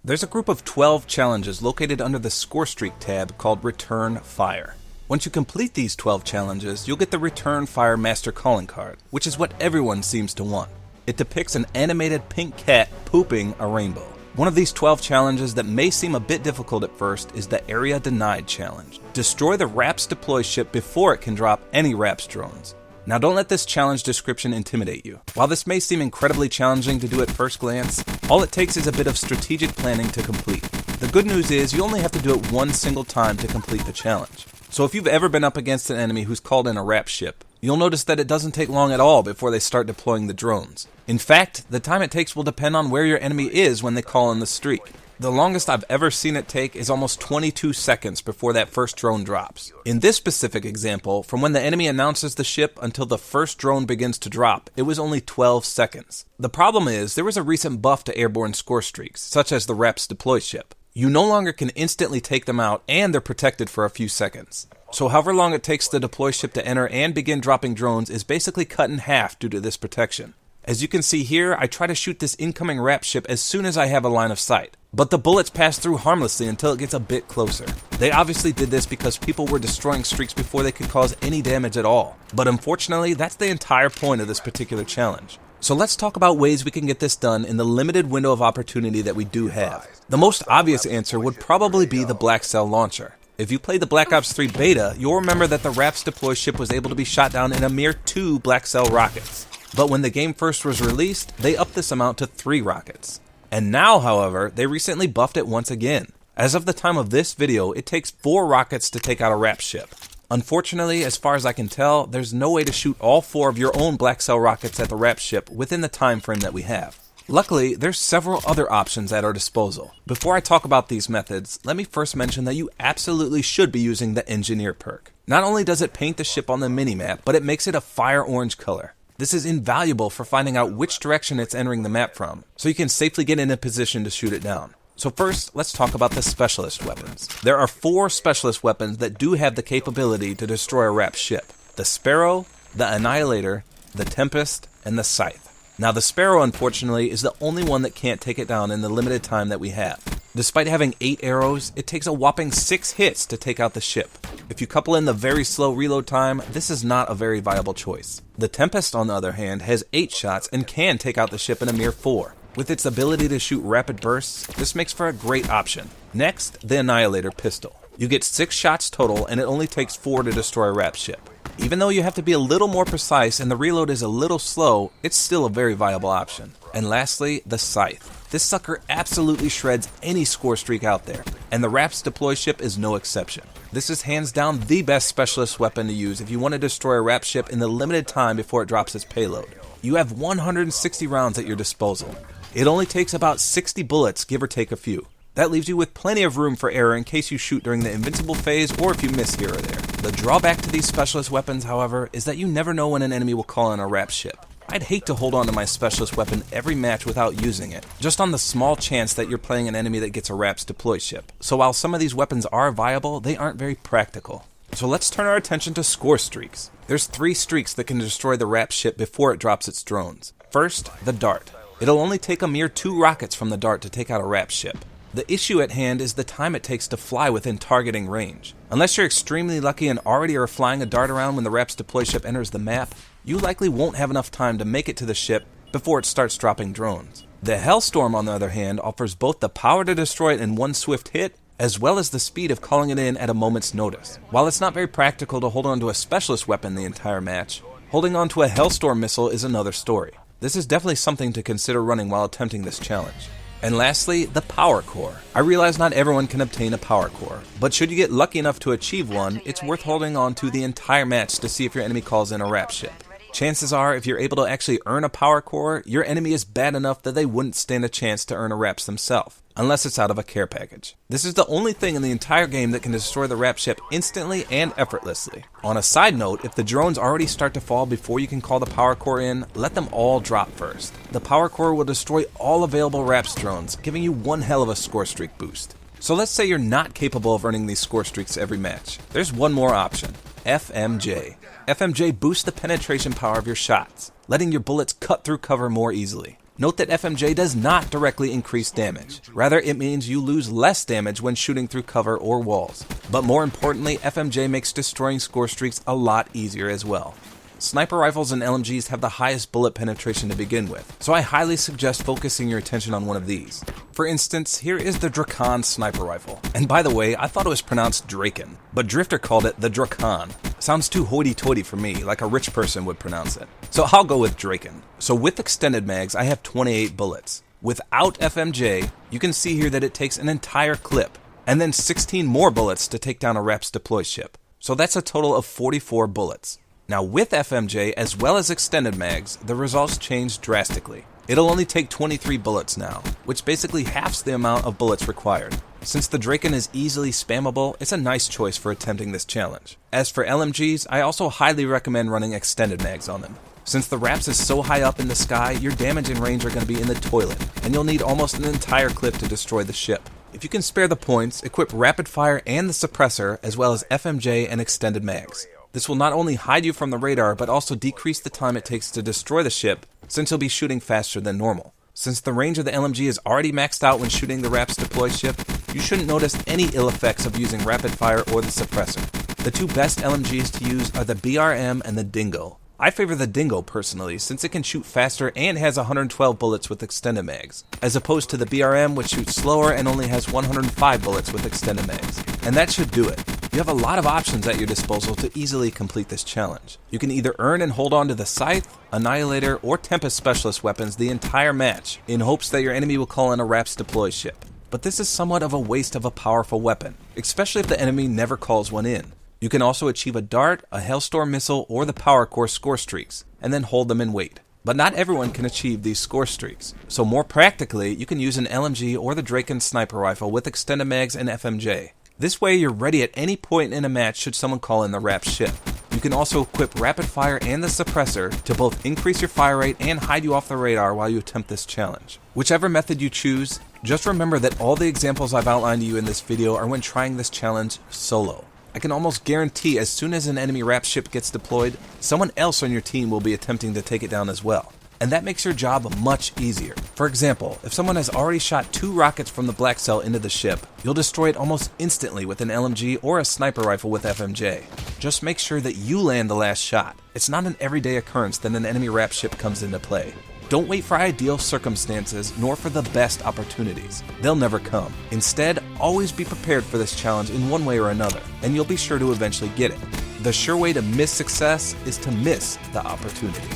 There's a group of 12 challenges located under the Scorestreak tab called Return Fire. Once you complete these 12 challenges, you'll get the Return Fire Master Calling card, which is what everyone seems to want. It depicts an animated pink cat pooping a rainbow. One of these 12 challenges that may seem a bit difficult at first is the Area Denied challenge. Destroy the RAPS deploy ship before it can drop any RAPS drones. Now don't let this challenge description intimidate you. While this may seem incredibly challenging to do at first glance, all it takes is a bit of strategic planning to complete. The good news is you only have to do it one single time to complete the challenge. So if you've ever been up against an enemy who's called in a RAPS ship, you'll notice that it doesn't take long at all before they start deploying the drones. In fact, the time it takes will depend on where your enemy is when they call in the streak. The longest I've ever seen it take is almost 22 seconds before that first drone drops. In this specific example, from when the enemy announces the ship until the first drone begins to drop, it was only 12 seconds. The problem is, there was a recent buff to airborne score streaks, such as the RAPS deploy ship. You no longer can instantly take them out, and they're protected for a few seconds. So however long it takes the deploy ship to enter and begin dropping drones is basically cut in half due to this protection. As you can see here, I try to shoot this incoming RAPS ship as soon as I have a line of sight. But the bullets pass through harmlessly until it gets a bit closer. They obviously did this because people were destroying streaks before they could cause any damage at all. But unfortunately, that's the entire point of this particular challenge. So let's talk about ways we can get this done in the limited window of opportunity that we do have. The most obvious answer would probably be the Black Cell launcher. If you played the Black Ops 3 beta, you'll remember that the RAPS deploy ship was able to be shot down in a mere 2 Black Cell rockets. But when the game first was released, they upped this amount to 3 rockets. And now, however, they recently buffed it once again. As of the time of this video, it takes 4 rockets to take out a RAPS ship. Unfortunately, as far as I can tell, there's no way to shoot all 4 of your own Black Cell rockets at the RAPS ship within the time frame that we have. Luckily, there's several other options at our disposal. Before I talk about these methods, let me first mention that you absolutely should be using the Engineer perk. Not only does it paint the ship on the minimap, but it makes it a fire orange color. This is invaluable for finding out which direction it's entering the map from, so you can safely get in a position to shoot it down. So first, let's talk about the specialist weapons. There are 4 specialist weapons that do have the capability to destroy a RAPS ship: the Sparrow, the Annihilator, the Tempest, and the Scythe. Now the Sparrow, unfortunately, is the only one that can't take it down in the limited time that we have. Despite having 8 arrows, it takes a whopping 6 hits to take out the ship. If you couple in the very slow reload time, this is not a very viable choice. The Tempest, on the other hand, has 8 shots and can take out the ship in a mere 4. With its ability to shoot rapid bursts, this makes for a great option. Next, the Annihilator pistol. You get 6 shots total, and it only takes 4 to destroy a RAPS ship. Even though you have to be a little more precise and the reload is a little slow, it's still a very viable option. And lastly, the Scythe. This sucker absolutely shreds any score streak out there, and the RAPS deploy ship is no exception. This is hands down the best specialist weapon to use if you want to destroy a RAPS ship in the limited time before it drops its payload. You have 160 rounds at your disposal. It only takes about 60 bullets, give or take a few. That leaves you with plenty of room for error in case you shoot during the invincible phase or if you miss here or there. The drawback to these specialist weapons, however, is that you never know when an enemy will call in a RAPS ship. I'd hate to hold on to my specialist weapon every match without using it, just on the small chance that you're playing an enemy that gets a RAPS deploy ship. So while some of these weapons are viable, they aren't very practical. So let's turn our attention to score streaks. There's 3 streaks that can destroy the RAPS ship before it drops its drones. First, the Dart. It'll only take a mere 2 rockets from the Dart to take out a RAPS ship. The issue at hand is the time it takes to fly within targeting range. Unless you're extremely lucky and already are flying a Dart around when the RAPS deploy ship enters the map, you likely won't have enough time to make it to the ship before it starts dropping drones. The Hellstorm, on the other hand, offers both the power to destroy it in one swift hit, as well as the speed of calling it in at a moment's notice. While it's not very practical to hold on to a specialist weapon the entire match, holding on to a Hellstorm missile is another story. This is definitely something to consider running while attempting this challenge. And lastly, the Power Core. I realize not everyone can obtain a Power Core, but should you get lucky enough to achieve one, it's worth holding on to the entire match to see if your enemy calls in a RAPS ship. Chances are, if you're able to actually earn a Power Core, your enemy is bad enough that they wouldn't stand a chance to earn a RAPS themselves, unless it's out of a care package. This is the only thing in the entire game that can destroy the RAPS ship instantly and effortlessly. On a side note, if the drones already start to fall before you can call the Power Core in, let them all drop first. The Power Core will destroy all available RAPS drones, giving you one hell of a score streak boost. So let's say you're not capable of earning these score streaks every match. There's one more option: FMJ. FMJ boosts the penetration power of your shots, letting your bullets cut through cover more easily. Note that FMJ does not directly increase damage. Rather, it means you lose less damage when shooting through cover or walls. But more importantly, FMJ makes destroying score streaks a lot easier as well. Sniper rifles and LMGs have the highest bullet penetration to begin with, so I highly suggest focusing your attention on one of these. For instance, here is the Drakon sniper rifle. And by the way, I thought it was pronounced Draken, but Drifter called it the Drakon. Sounds too hoity-toity for me, like a rich person would pronounce it. So I'll go with Draken. So with extended mags, I have 28 bullets. Without FMJ, you can see here that it takes an entire clip, and then 16 more bullets to take down a RAPS deploy ship. So that's a total of 44 bullets. Now with FMJ as well as extended mags, the results change drastically. It'll only take 23 bullets now, which basically halves the amount of bullets required. Since the Draken is easily spammable, it's a nice choice for attempting this challenge. As for LMGs, I also highly recommend running extended mags on them. Since the RAPS is so high up in the sky, your damage and range are going to be in the toilet, and you'll need almost an entire clip to destroy the ship. If you can spare the points, equip rapid fire and the suppressor, as well as FMJ and extended mags. This will not only hide you from the radar, but also decrease the time it takes to destroy the ship, since you'll be shooting faster than normal. Since the range of the LMG is already maxed out when shooting the RAPS deploy ship, you shouldn't notice any ill effects of using rapid fire or the suppressor. The two best LMGs to use are the BRM and the Dingo. I favor the Dingo personally, since it can shoot faster and has 112 bullets with extended mags, as opposed to the BRM, which shoots slower and only has 105 bullets with extended mags. And that should do it. You have a lot of options at your disposal to easily complete this challenge. You can either earn and hold on to the Scythe, Annihilator, or Tempest Specialist weapons the entire match, in hopes that your enemy will call in a RAPS deploy ship. But this is somewhat of a waste of a powerful weapon, especially if the enemy never calls one in. You can also achieve a dart, a Hailstorm missile, or the Power Core score streaks, and then hold them and wait. But not everyone can achieve these score streaks, so more practically, you can use an LMG or the Draken sniper rifle with extended mags and FMJ. This way you're ready at any point in a match should someone call in the RAPS ship. You can also equip rapid fire and the suppressor to both increase your fire rate and hide you off the radar while you attempt this challenge. Whichever method you choose, just remember that all the examples I've outlined to you in this video are when trying this challenge solo. I can almost guarantee as soon as an enemy RAPS ship gets deployed, someone else on your team will be attempting to take it down as well. And that makes your job much easier. For example, if someone has already shot 2 rockets from the black cell into the ship, you'll destroy it almost instantly with an LMG or a sniper rifle with FMJ. Just make sure that you land the last shot. It's not an everyday occurrence that an enemy RAPS ship comes into play. Don't wait for ideal circumstances, nor for the best opportunities. They'll never come. Instead, always be prepared for this challenge in one way or another, and you'll be sure to eventually get it. The sure way to miss success is to miss the opportunity.